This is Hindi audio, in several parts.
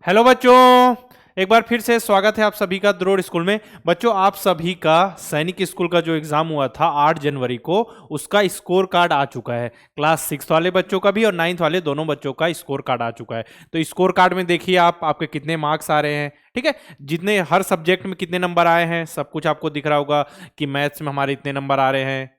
हेलो बच्चों, एक बार फिर से स्वागत है आप सभी का द्रोड़ स्कूल में। बच्चों, आप सभी का सैनिक स्कूल का जो एग्जाम हुआ था 8 जनवरी को, उसका स्कोर कार्ड आ चुका है। क्लास 6 वाले बच्चों का भी और 9th वाले दोनों बच्चों का स्कोर कार्ड आ चुका है। तो स्कोर कार्ड में देखिए आप आपके कितने मार्क्स आ रहे हैं। ठीक है, जितने हर सब्जेक्ट में कितने नंबर आए हैं सब कुछ आपको दिख रहा होगा कि मैथ्स में हमारे इतने नंबर आ रहे हैं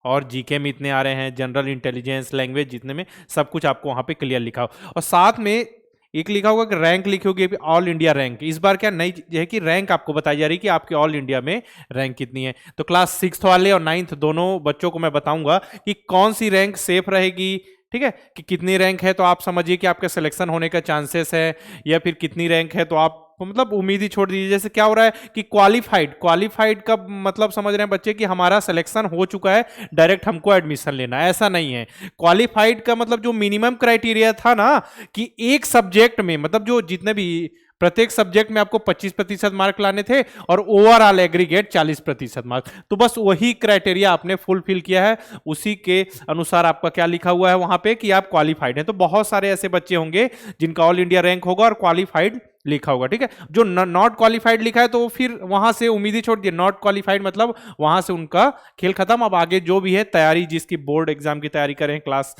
और जीके में इतने आ रहे हैं, जनरल इंटेलिजेंस, लैंग्वेज जितने में सब कुछ आपको वहां पे क्लियर लिखा हो। और साथ में एक लिखा होगा कि रैंक लिखी होगी ऑल इंडिया रैंक। इस बार क्या नई चीज है कि रैंक आपको बताई जा रही है कि आपके ऑल इंडिया में रैंक कितनी है। तो क्लास 6 वाले और 9th दोनों बच्चों को मैं बताऊंगा कि कौन सी रैंक सेफ रहेगी। ठीक है, कि कितनी रैंक है तो आप समझिए कि आपका सिलेक्शन होने का चांसेस है, या फिर कितनी रैंक है तो आप मतलब उम्मीद ही छोड़ दीजिए। जैसे क्या हो रहा है कि क्वालिफाइड क्वालिफाइड का मतलब समझ रहे हैं बच्चे कि हमारा सिलेक्शन हो चुका है, डायरेक्ट हमको एडमिशन लेना है, ऐसा नहीं है। क्वालिफाइड का मतलब जो मिनिमम क्राइटेरिया था ना, कि एक सब्जेक्ट में मतलब जो जितने भी प्रत्येक सब्जेक्ट में आपको 25% मार्क लाने थे और ओवरऑल एग्रीगेट 40% मार्क, तो बस वही क्राइटेरिया आपने फुलफिल किया है। उसी के अनुसार आपका क्या लिखा हुआ है वहां पे कि आप क्वालिफाइड हैं। तो बहुत सारे ऐसे बच्चे होंगे जिनका ऑल इंडिया रैंक होगा और क्वालिफाइड लिखा होगा। ठीक है, जो नॉट क्वालिफाइड लिखा है तो फिर वहां से उम्मीद ही छोड़ दिए। नॉट क्वालिफाइड मतलब वहां से उनका खेल खत्म। अब आगे जो भी है तैयारी, जिसकी बोर्ड एग्जाम की तैयारी करें, क्लास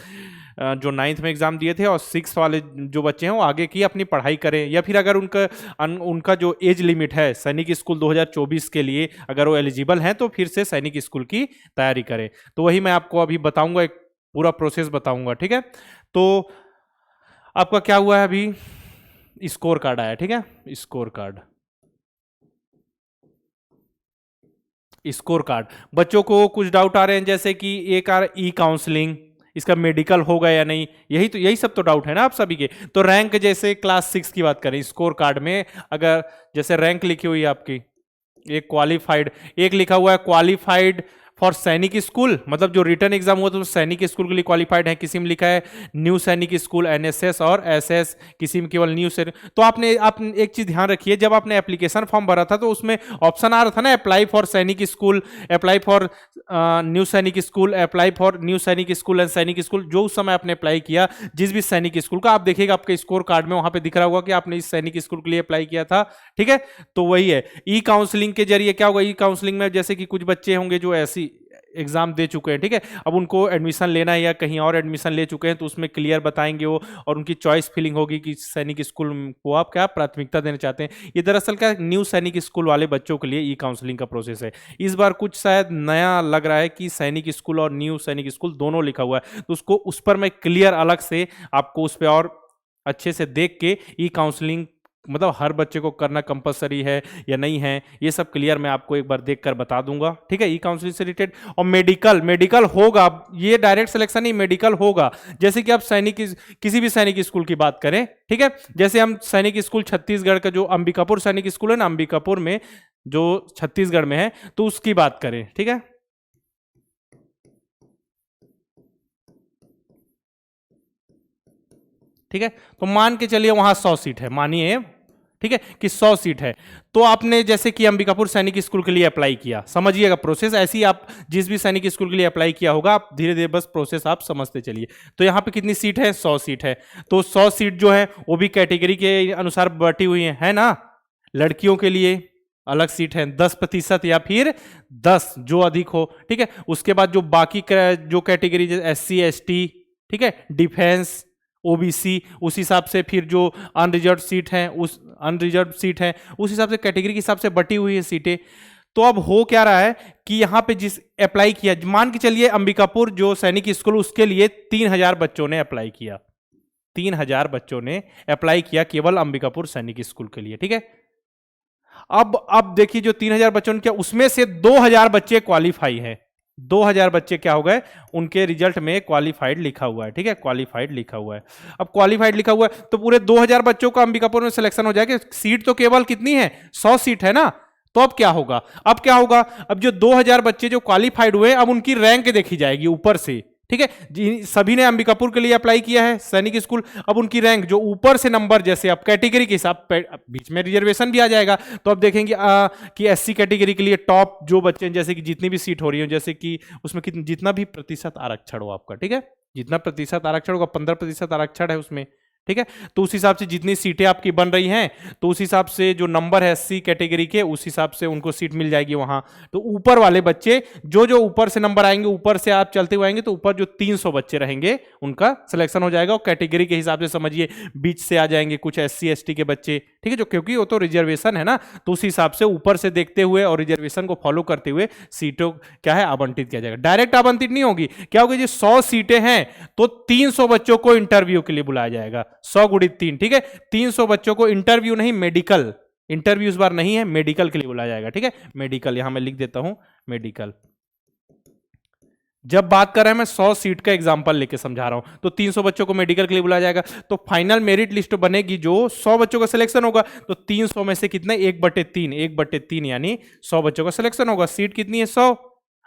जो 9th में एग्जाम दिए थे और 6 वाले जो बच्चे हैं वो आगे की अपनी पढ़ाई करें, या फिर अगर उनका जो एज लिमिट है सैनिक स्कूल 2024 के लिए अगर वो एलिजिबल हैं तो फिर से सैनिक स्कूल की तैयारी करें। तो वही मैं आपको अभी बताऊंगा, एक पूरा प्रोसेस बताऊंगा। ठीक है, तो आपका क्या हुआ है, अभी स्कोर कार्ड आया। ठीक है, स्कोर कार्ड, स्कोर कार्ड। बच्चों को कुछ डाउट आ रहे हैं, जैसे कि एक आ ई काउंसलिंग, इसका मेडिकल होगा या नहीं, यही सब तो डाउट है ना आप सभी के। तो रैंक, जैसे क्लास 6 की बात करें, स्कोर कार्ड में अगर जैसे रैंक लिखी हुई है आपकी, एक क्वालिफाइड, एक लिखा हुआ है क्वालिफाइड फॉर सैनिक स्कूल, मतलब जो रिटर्न एग्जाम हुआ तो सैनिक स्कूल के लिए क्वालिफाइड है। किसी में लिखा है न्यू सैनिक स्कूल एनएसएस और एसएस, किसी में केवल न्यू सैनिक। तो आप एक चीज ध्यान रखिए, जब आपने एप्लीकेशन फॉर्म भरा था तो उसमें ऑप्शन आ रहा था ना, अप्लाई फॉर सैनिक स्कूल, अप्लाई फॉर न्यू सैनिक स्कूल, अप्लाई फॉर न्यू सैनिक स्कूल एंड सैनिक स्कूल। जो उस समय आपने अप्लाई किया जिस भी सैनिक स्कूल का, आप देखिएगा आपके स्कोर कार्ड में वहां पे दिख रहा होगा कि आपने इस सैनिक स्कूल के लिए अप्लाई किया था। ठीक है, तो वही है। ई काउंसलिंग के जरिए क्या होगा, ई काउंसलिंग में जैसे कि कुछ बच्चे होंगे जो ऐसी एग्जाम दे चुके हैं, ठीक है, अब उनको एडमिशन लेना है या कहीं और एडमिशन ले चुके हैं, तो उसमें क्लियर बताएंगे वो, और उनकी चॉइस फिलिंग होगी कि सैनिक स्कूल को आप क्या प्राथमिकता देना चाहते हैं। ये दरअसल क्या न्यू सैनिक स्कूल वाले बच्चों के लिए ई काउंसलिंग का प्रोसेस है। इस बार कुछ शायद नया लग रहा है कि सैनिक स्कूल और न्यू सैनिक स्कूल दोनों लिखा हुआ है, तो उसको उस पर मैं क्लियर अलग से आपको उस पर और अच्छे से देख के ई काउंसलिंग मतलब हर बच्चे को करना कंपलसरी है या नहीं है, ये सब क्लियर मैं आपको एक बार देखकर बता दूंगा। ठीक है, ई काउंसलिंग से रिलेटेड। और मेडिकल होगा, ये डायरेक्ट सिलेक्शन नहीं, मेडिकल होगा। जैसे कि आप किसी भी सैनिक स्कूल की बात करें, ठीक है, जैसे हम सैनिक स्कूल छत्तीसगढ़ का जो अंबिकापुर सैनिक स्कूल है ना, अंबिकापुर में जो छत्तीसगढ़ में है, तो उसकी बात करें। ठीक है, ठीक है, तो मान के चलिए वहां 100 सीट है, मानिए, ठीक है, कि 100 सीट है। तो आपने जैसे कि अंबिकापुर सैनिक स्कूल के लिए अप्लाई किया, समझिएगा प्रोसेस ऐसी ही, आप जिस भी सैनिक स्कूल के लिए अप्लाई किया होगा आप धीरे धीरे बस प्रोसेस आप समझते चलिए। तो यहाँ पे कितनी सीट है, 100 सीट है। तो 100 सीट जो है वो भी कैटेगरी के अनुसार बटी हुई है ना। लड़कियों के लिए अलग सीट है 10% या फिर 10 जो अधिक हो। ठीक है, उसके बाद जो बाकी जो कैटेगरी SC ST, ठीक है, डिफेंस, ओबीसी, उस हिसाब से फिर जो अनरिजर्व सीट है उस हिसाब से कैटेगरी के हिसाब से बटी हुई है सीटें। तो अब हो क्या रहा है कि यहां पे जिस अप्लाई किया, मान के चलिए अंबिकापुर जो सैनिक स्कूल उसके लिए 3000 बच्चों ने अप्लाई किया, 3000 बच्चों ने अप्लाई किया केवल अंबिकापुर सैनिक स्कूल के लिए। ठीक है, अब देखिए जो 3000 बच्चों ने किया उसमें से 2000 बच्चे क्वालिफाई हैं। 2000 बच्चे क्या हो गए, उनके रिजल्ट में क्वालिफाइड लिखा हुआ है। ठीक है, क्वालिफाइड लिखा हुआ है। अब क्वालिफाइड लिखा हुआ है तो पूरे 2000 बच्चों का अंबिकापुर में सिलेक्शन हो जाएगा। सीट तो केवल कितनी है, 100 सीट है ना। तो अब क्या होगा, अब जो 2000 बच्चे जो क्वालिफाइड हुए, अब उनकी रैंक देखी जाएगी ऊपर से। ठीक है, सभी ने अंबिकापुर के लिए अप्लाई किया है सैनिक स्कूल, अब उनकी रैंक जो ऊपर से नंबर, जैसे अब कैटेगरी के हिसाब, बीच में रिजर्वेशन भी आ जाएगा, तो अब देखेंगे कि SC कैटेगरी के लिए टॉप जो बच्चे हैं, जैसे कि जितनी भी सीट हो रही है, जैसे कि उसमें जितना भी प्रतिशत आरक्षण हो आपका, ठीक है, जितना प्रतिशत आरक्षण होगा, 15% आरक्षण है उसमें। ठीक है। तो उस हिसाब से जितनी सीटें आपकी बन रही हैं तो उस हिसाब से जो नंबर है एससी कैटेगरी के उस हिसाब से उनको सीट मिल जाएगी वहां। तो ऊपर वाले बच्चे जो जो ऊपर से नंबर आएंगे, ऊपर से आप चलते हुए आएंगे तो ऊपर जो 300 बच्चे रहेंगे उनका सिलेक्शन हो जाएगा। और कैटेगरी के हिसाब से समझिए बीच से आ जाएंगे कुछ एससी एसटी के बच्चे, ठीक है, जो क्योंकि वो तो रिजर्वेशन है ना, तो उस हिसाब से ऊपर से देखते हुए और रिजर्वेशन को फॉलो करते हुए सीटों क्या है आवंटित किया जाएगा। डायरेक्ट आवंटित नहीं होगी, क्या होगी जी 100 सीटें हैं तो 300 बच्चों को इंटरव्यू के लिए बुलाया जाएगा। 100 गुणित 3, ठीक है, 300 बच्चों को इंटरव्यू नहीं मेडिकल, इंटरव्यू इस बार नहीं है, मेडिकल के लिए बुलाया जाएगा, ठीक है। मेडिकल यहां मैं लिख देता हूं मेडिकल। जब बात कर रहे हैं मैं 100 सीट का एग्जांपल लेके समझा रहा हूं, तो 300 बच्चों को मेडिकल के लिए बुलाया जाएगा। तो फाइनल मेरिट लिस्ट बनेगी, जो 100 बच्चों का सिलेक्शन होगा तो 300 में से कितने 1/3, 1/3 यानी 100 बच्चों का सिलेक्शन होगा। सीट कितनी है 100।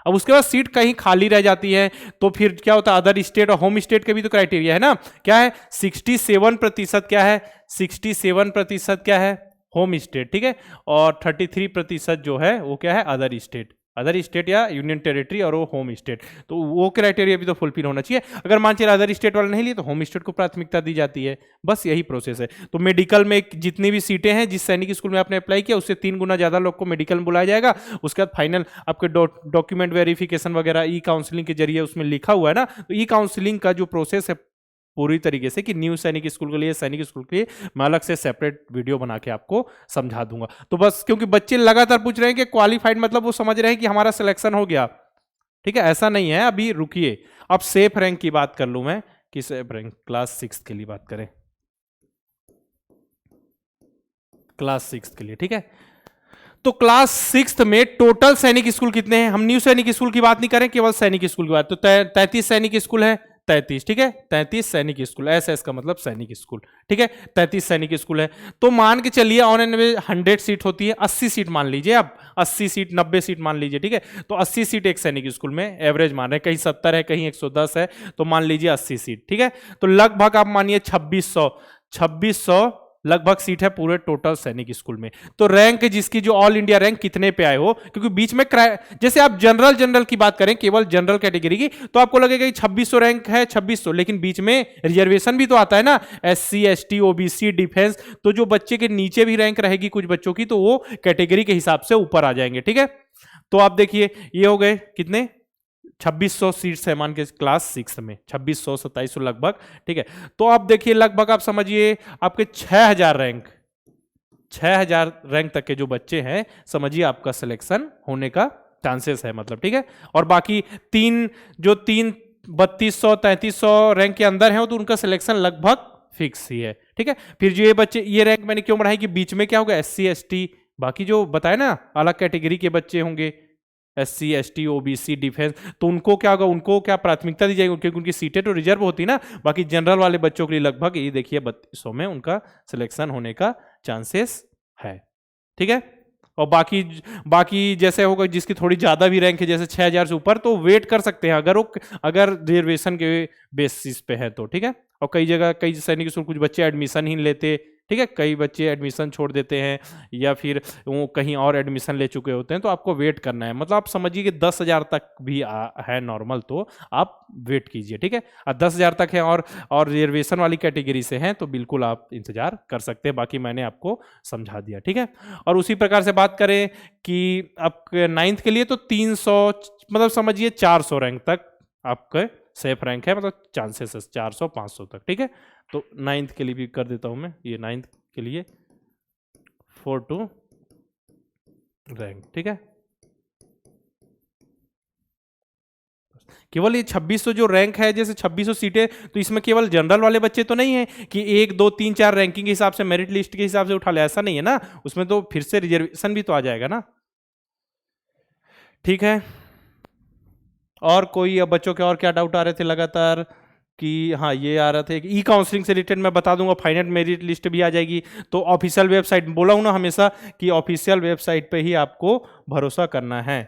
अब उसके बाद सीट कहीं खाली रह जाती है तो फिर क्या होता है, अदर स्टेट और होम स्टेट के भी तो क्राइटेरिया है ना। क्या है 67% क्या है, 67% क्या है होम स्टेट, ठीक है, और 33% जो है वो क्या है अदर स्टेट, अदर स्टेट या यूनियन टेरिटरी और वो होम स्टेट। तो वो क्राइटेरिया भी तो फुलफिल होना चाहिए। अगर मान चलिए अदर स्टेट वाले नहीं लिए तो होम स्टेट को प्राथमिकता दी जाती है, बस यही प्रोसेस है। तो मेडिकल में जितनी भी सीटें हैं जिस सैनिक स्कूल में आपने अप्लाई किया उससे 3 गुना ज्यादा लोग को मेडिकल में बुलाया जाएगा। उसके बाद फाइनल आपके डॉक्यूमेंट वेरिफिकेशन वगैरह ई काउंसलिंग के जरिए उसमें लिखा हुआ है ना, तो ई काउंसलिंग का जो प्रोसेस है पूरी तरीके से कि न्यू सैनिक स्कूल के लिए, सैनिक स्कूल के लिए मैं अलग से सेपरेट वीडियो बना के आपको समझा दूंगा। तो बस क्योंकि बच्चे लगातार पूछ रहे हैं कि क्वालिफाइड मतलब वो समझ रहे हैं कि हमारा सिलेक्शन हो गया, ठीक है, ऐसा नहीं है। अभी रुकिए, अब सेफ रैंक की बात कर लूं मैं कि सेफ रैंक क्लास 6 के लिए बात करें, क्लास 6 के लिए, ठीक है। तो क्लास 6 में टोटल सैनिक स्कूल कितने हैं, हम न्यू सैनिक स्कूल की बात नहीं करें, केवल सैनिक स्कूल की बात। तो 33 सैनिक स्कूल है, 33, ठीक है, 33 सैनिक स्कूल, एस का मतलब सैनिक स्कूल, ठीक है, 33 सैनिक स्कूल है। तो मान के चलिए ऑन एन एवरेज 100 सीट होती है, 80 सीट मान लीजिए, आप 80 सीट 90 सीट मान लीजिए, ठीक है। तो 80 सीट एक सैनिक स्कूल में एवरेज मान रहे हैं, कहीं 70 है कहीं 110 है, तो मान लीजिए 80 सीट, ठीक है। तो लगभग आप मानिए 2600 लगभग सीट है पूरे टोटल सैनिक स्कूल में। तो रैंक जिसकी जो ऑल इंडिया रैंक कितने पे आए हो, क्योंकि बीच में जैसे आप जनरल की बात करें केवल जनरल कैटेगरी की तो आपको लगेगा कि 2600 रैंक है 2600, लेकिन बीच में रिजर्वेशन भी तो आता है ना, एससी एसटी ओबीसी डिफेंस, तो जो बच्चे के नीचे भी रैंक रहेगी कुछ बच्चों की तो वो कैटेगरी के हिसाब से ऊपर आ जाएंगे, ठीक है। तो आप देखिए ये हो गए कितने 2600 सीट्स है मान के क्लास 6 में, 2600 2700 लगभग, ठीक है। तो आप देखिए लगभग आप समझिए आपके 6000 रैंक तक के जो बच्चे हैं समझिए आपका सिलेक्शन होने का चांसेस है, मतलब, ठीक है। और बाकी तीन 3200 3300 रैंक के अंदर है तो उनका सिलेक्शन लगभग फिक्स ही है, ठीक है। फिर जो ये बच्चे, ये रैंक मैंने क्यों बढ़ाई कि बीच में क्या होगा एससी एसटी, बाकी जो बताए ना अलग कैटेगरी के बच्चे होंगे, एससी एसटी ओबीसी डिफेंस, तो उनको क्या होगा, उनको क्या प्राथमिकता दी जाएगी क्योंकि उनकी सीटें तो रिजर्व होती ना। बाकी जनरल वाले बच्चों के लिए लगभग ये देखिए 3200 में उनका सिलेक्शन होने का चांसेस है, ठीक है। और बाकी जैसे होगा जिसकी थोड़ी ज्यादा भी रैंक है जैसे 6000 से ऊपर तो वेट कर सकते हैं अगर रिजर्वेशन के बेसिस पे है तो, ठीक है। और कई जगह कई सैनिक स्कूल कुछ बच्चे एडमिशन ही लेते, ठीक है, कई बच्चे एडमिशन छोड़ देते हैं या फिर वो कहीं और एडमिशन ले चुके होते हैं, तो आपको वेट करना है। मतलब आप समझिए कि 10,000 तक भी है नॉर्मल, तो आप वेट कीजिए, ठीक है। और 10,000 तक है और रिजर्वेशन वाली कैटेगरी से हैं तो बिल्कुल आप इंतजार कर सकते हैं। बाकी मैंने आपको समझा दिया, ठीक है। और उसी प्रकार से बात करें कि आपके 9th के लिए तो 300 मतलब समझिए 400 रैंक तक आपके सेफ रैंक है, मतलब चांसेस है 400-500 तक, ठीक है। तो 9th के लिए भी कर देता हूं मैं, ये 9th के लिए 42 रैंक, ठीक है। केवल ये 2600 जो रैंक है, जैसे 2600 सीटें, तो इसमें केवल जनरल वाले बच्चे तो नहीं है कि 1 2 3 4 रैंकिंग के हिसाब से मेरिट लिस्ट के हिसाब से उठा ले, ऐसा नहीं है ना। उसमें तो फिर से रिजर्वेशन भी तो आ जाएगा ना, ठीक है। और कोई अब बच्चों के और क्या डाउट आ रहे थे लगातार कि हाँ ये आ रहा था कि ई काउंसलिंग से रिलेटेड मैं बता दूंगा, फाइनल मेरिट लिस्ट भी आ जाएगी। तो ऑफिशियल वेबसाइट बोला हूं ना हमेशा कि ऑफिशियल वेबसाइट पे ही आपको भरोसा करना है।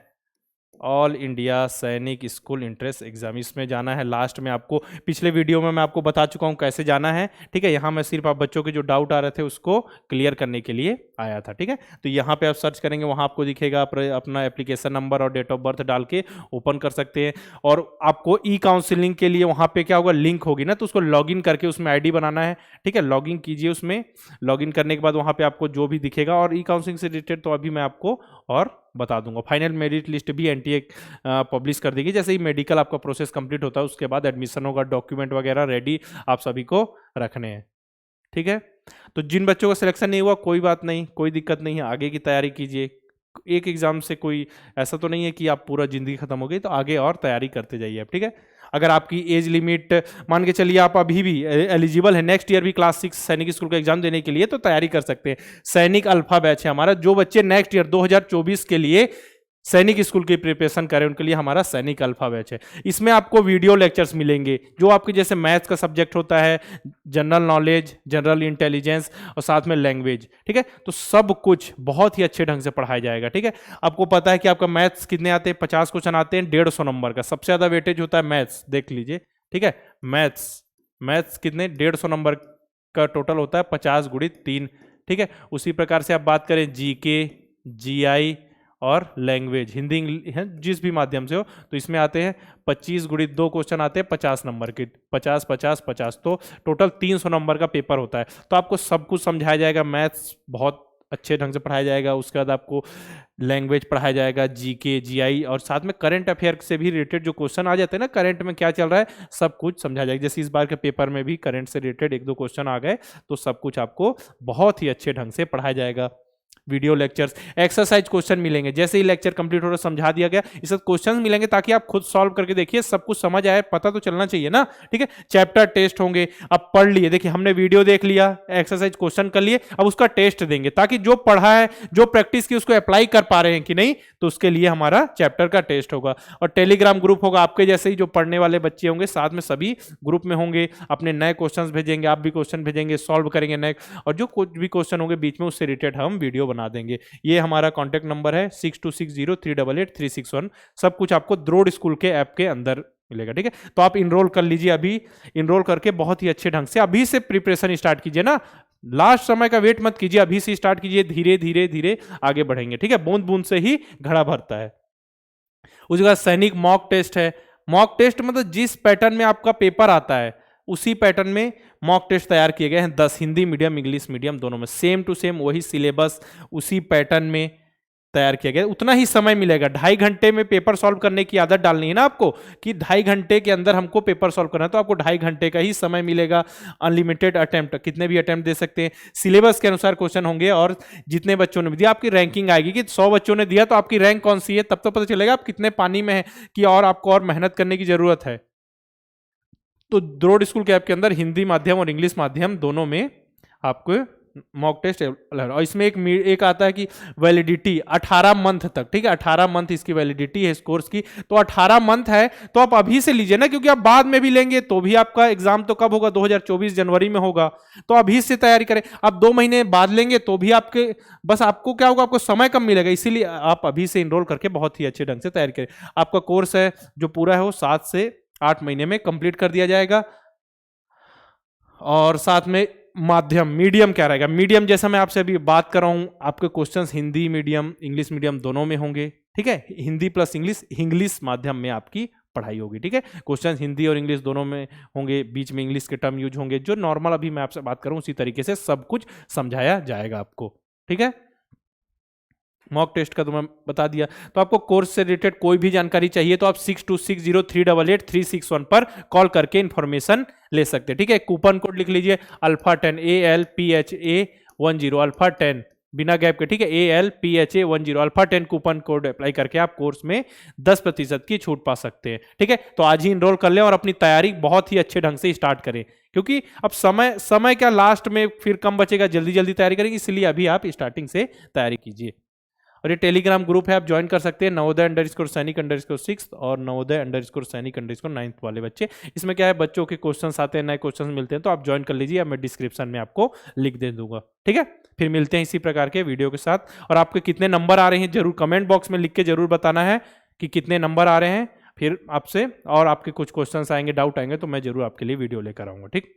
ऑल इंडिया सैनिक स्कूल इंट्रेंस एग्जाम, इसमें जाना है। लास्ट में आपको पिछले वीडियो में मैं आपको बता चुका हूं कैसे जाना है, ठीक है। यहाँ मैं सिर्फ आप बच्चों के जो डाउट आ रहे थे उसको क्लियर करने के लिए आया था, ठीक है। तो यहाँ पे आप सर्च करेंगे, वहाँ आपको दिखेगा, अपना एप्लीकेशन नंबर और डेट ऑफ बर्थ डाल के ओपन कर सकते हैं। और आपको ई काउंसिलिंग के लिए वहाँ पे क्या होगा, लिंक होगी ना, तो उसको लॉगिन करके उसमें आईडी बनाना है, ठीक है। लॉगिन कीजिए, उसमें लॉगिन करने के बाद वहाँ पे आपको जो भी दिखेगा, और ई काउंसिलिंग से रिलेटेड तो अभी मैं आपको और बता दूंगा। फाइनल मेरिट लिस्ट भी एनटीए पब्लिश कर देगी। जैसे ही मेडिकल आपका प्रोसेस कंप्लीट होता है उसके बाद एडमिशन होगा, डॉक्यूमेंट वगैरह रेडी आप सभी को रखने हैं, ठीक है। तो जिन बच्चों का सिलेक्शन नहीं हुआ कोई बात नहीं, कोई दिक्कत नहीं है, आगे की तैयारी कीजिए। एक एग्जाम से कोई ऐसा तो नहीं है कि आप पूरा जिंदगी खत्म हो गई, तो आगे और तैयारी करते जाइए आप, ठीक है। अगर आपकी एज लिमिट मान के चलिए आप अभी भी एलिजिबल है नेक्स्ट ईयर भी क्लास 6 सैनिक स्कूल का एग्जाम देने के लिए, तो तैयारी कर सकते हैं। सैनिक अल्फा बैच है हमारा, जो बच्चे नेक्स्ट ईयर 2024 के लिए सैनिक स्कूल की प्रिपरेशन करें उनके लिए हमारा सैनिक अल्फा बैच है। इसमें आपको वीडियो लेक्चर्स मिलेंगे, जो आपके जैसे मैथ्स का सब्जेक्ट होता है, जनरल नॉलेज, जनरल इंटेलिजेंस और साथ में लैंग्वेज, ठीक है। तो सब कुछ बहुत ही अच्छे ढंग से पढ़ाया जाएगा, ठीक है। आपको पता है कि आपका मैथ्स कितने आते हैं, 50 क्वेश्चन आते हैं 150 नंबर का, सबसे ज्यादा वेटेज होता है मैथ्स, देख लीजिए, ठीक है। मैथ्स कितने 150 नंबर का टोटल होता है, 50 गुणित 3, ठीक है। उसी प्रकार से आप बात करें जीके, जीआई और लैंग्वेज, हिंदी इंग्लिश जिस भी माध्यम से हो, तो इसमें आते हैं 25 गुणित 2 क्वेश्चन आते हैं 50 नंबर के, 50 50 50, तो टोटल 300 नंबर का पेपर होता है। तो आपको सब कुछ समझाया जाएगा, मैथ्स बहुत अच्छे ढंग से पढ़ाया जाएगा, उसके बाद आपको लैंग्वेज पढ़ाया जाएगा, जीके, जीआई, और साथ में करंट अफेयर से भी रिलेटेड जो क्वेश्चन आ जाते हैं ना, करंट में क्या चल रहा है सब कुछ समझाया जाएगा। जैसे इस बार के पेपर में भी करंट से रिलेटेड 1-2 क्वेश्चन आ गए, तो सब कुछ आपको बहुत ही अच्छे ढंग से पढ़ाया जाएगा। वीडियो लेक्चर्स, एक्सरसाइज क्वेश्चन मिलेंगे, जैसे ही लेक्चर कंप्लीट हो रहा समझा दिया गया, इस सब क्वेश्चन मिलेंगे ताकि आप खुद सॉल्व करके देखिए, सब कुछ समझ आए, पता तो चलना चाहिए ना, ठीक है। चैप्टर टेस्ट होंगे, अब पढ़ लिए, देखिए हमने वीडियो देख लिया, एक्सरसाइज क्वेश्चन कर लिए, अब उसका टेस्ट देंगे ताकि जो पढ़ा है, जो प्रैक्टिस की, उसको अप्लाई कर पा रहे हैं कि नहीं, तो उसके लिए हमारा चैप्टर का टेस्ट होगा। और टेलीग्राम ग्रुप होगा, आपके जैसे ही जो पढ़ने वाले बच्चे होंगे साथ में सभी ग्रुप में होंगे, अपने नए क्वेश्चन भेजेंगे, आप भी क्वेश्चन भेजेंगे, सॉल्व करेंगे नए, और जो कुछ भी क्वेश्चन होंगे बीच में उससे रिलेटेड हम वीडियो बना देंगे। ये हमारा कॉन्टैक्ट नंबर है 6260388361, सब कुछ आपको द्रोड़ स्कूल के ऐप के अंदर मिलेगा, ठीक है। तो आप इनरोल कर लीजिए, अभी इनरोल करके बहुत ही अच्छे ढंग से अभी से प्रिपरेशन स्टार्ट कीजिए ना, लास्ट समय का वेट मत कीजिए, अभी से स्टार्ट कीजिए, धीरे धीरे धीरे आगे बढ़ेंगे, ठीक है। बूंद बूंद से ही घड़ा भरता है। उसके बाद सैनिक मॉक टेस्ट है। मॉक टेस्ट मतलब जिस पैटर्न में आपका पेपर आता है उसी पैटर्न में मॉक टेस्ट तैयार किए गए हैं 10, हिंदी मीडियम इंग्लिश मीडियम दोनों में, सेम टू सेम वही सिलेबस उसी पैटर्न में तैयार किया गया। उतना ही समय मिलेगा, 2.5 घंटे में पेपर सॉल्व करने की आदत डालनी है ना आपको, कि 2.5 घंटे के अंदर हमको पेपर सॉल्व करना है, तो आपको 2.5 घंटे का ही समय मिलेगा। अनलिमिटेड अटेम्प्ट, कितने भी अटेम्प्ट दे सकते हैं, सिलेबस के अनुसार क्वेश्चन होंगे, और जितने बच्चों ने दिया आपकी रैंकिंग आएगी, कि 100 बच्चों ने दिया तो आपकी रैंक कौन सी है, तब तो पता चलेगा आप कितने पानी में है, कि और आपको और मेहनत करने की जरूरत है। तो द्रोड़ स्कूल के ऐप के अंदर हिंदी माध्यम और इंग्लिश माध्यम दोनों में आपको मॉक टेस्ट, और इसमें एक आता है कि वैलिडिटी 18 मंथ तक, ठीक है, 18 मंथ इसकी वैलिडिटी है इस कोर्स की। तो 18 मंथ है तो आप अभी से लीजिए ना, क्योंकि आप बाद में भी लेंगे तो भी आपका एग्जाम तो कब होगा, 2024 जनवरी में होगा, तो अभी से तैयारी करें। आप 2 महीने बाद लेंगे तो भी आपके, बस आपको क्या होगा, आपको समय कम मिलेगा, इसीलिए आप अभी से इनरोल करके बहुत ही अच्छे ढंग से तैयारी करें। आपका कोर्स है जो पूरा है वो 7 से 8 महीने में कंप्लीट कर दिया जाएगा। और साथ में माध्यम मीडियम क्या रहेगा, मीडियम जैसा मैं आपसे अभी बात कर रहा हूं, आपके questions Hindi medium English medium दोनों में होंगे, ठीक है। हिंदी प्लस इंग्लिश माध्यम में आपकी पढ़ाई होगी, ठीक है। क्वेश्चंस हिंदी और इंग्लिश दोनों में होंगे, बीच में इंग्लिश के टर्म यूज होंगे, जो नॉर्मल अभी मैं आपसे बात करूं उसी तरीके से सब कुछ समझाया जाएगा आपको, ठीक है। मॉक टेस्ट का तो मैं बता दिया। तो आपको कोर्स से रिलेटेड कोई भी जानकारी चाहिए तो आप 6260388361 पर कॉल करके इंफॉर्मेशन ले सकते हैं, ठीक है। कूपन कोड लिख लीजिए अल्फा10 ALPHA10 अल्फा10 बिना गैप के, ठीक है, ALPHA10 अल्फा10 कूपन कोड अप्लाई करके आप कोर्स में 10% की छूट पा सकते हैं, ठीक है। तो आज ही इनरोल कर लें और अपनी तैयारी बहुत ही अच्छे ढंग से स्टार्ट करें, क्योंकि अब समय क्या लास्ट में फिर कम बचेगा, जल्दी जल्दी तैयारी करेंगे, इसलिए अभी आप स्टार्टिंग से तैयारी कीजिए। और ये टेलीग्राम ग्रुप है, आप ज्वाइन कर सकते हैं, नवोदय_सैनिक_6 और नवोदय_सैनिक_9 वाले बच्चे। इसमें क्या है, बच्चों के क्वेश्चंस आते हैं, नए क्वेश्चंस मिलते हैं, तो आप ज्वाइन कर लीजिए, मैं डिस्क्रिप्शन में आपको लिंक दे दूंगा, ठीक है। फिर मिलते हैं इसी प्रकार के वीडियो के साथ। और आपके कितने नंबर आ रहे हैं जरूर कमेंट बॉक्स में लिख के जरूर बताना है, कि कितने नंबर आ रहे हैं, फिर आपसे और आपके कुछ क्वेश्चंस आएंगे, डाउट आएंगे तो मैं जरूर आपके लिए वीडियो लेकर आऊंगा। ठीक।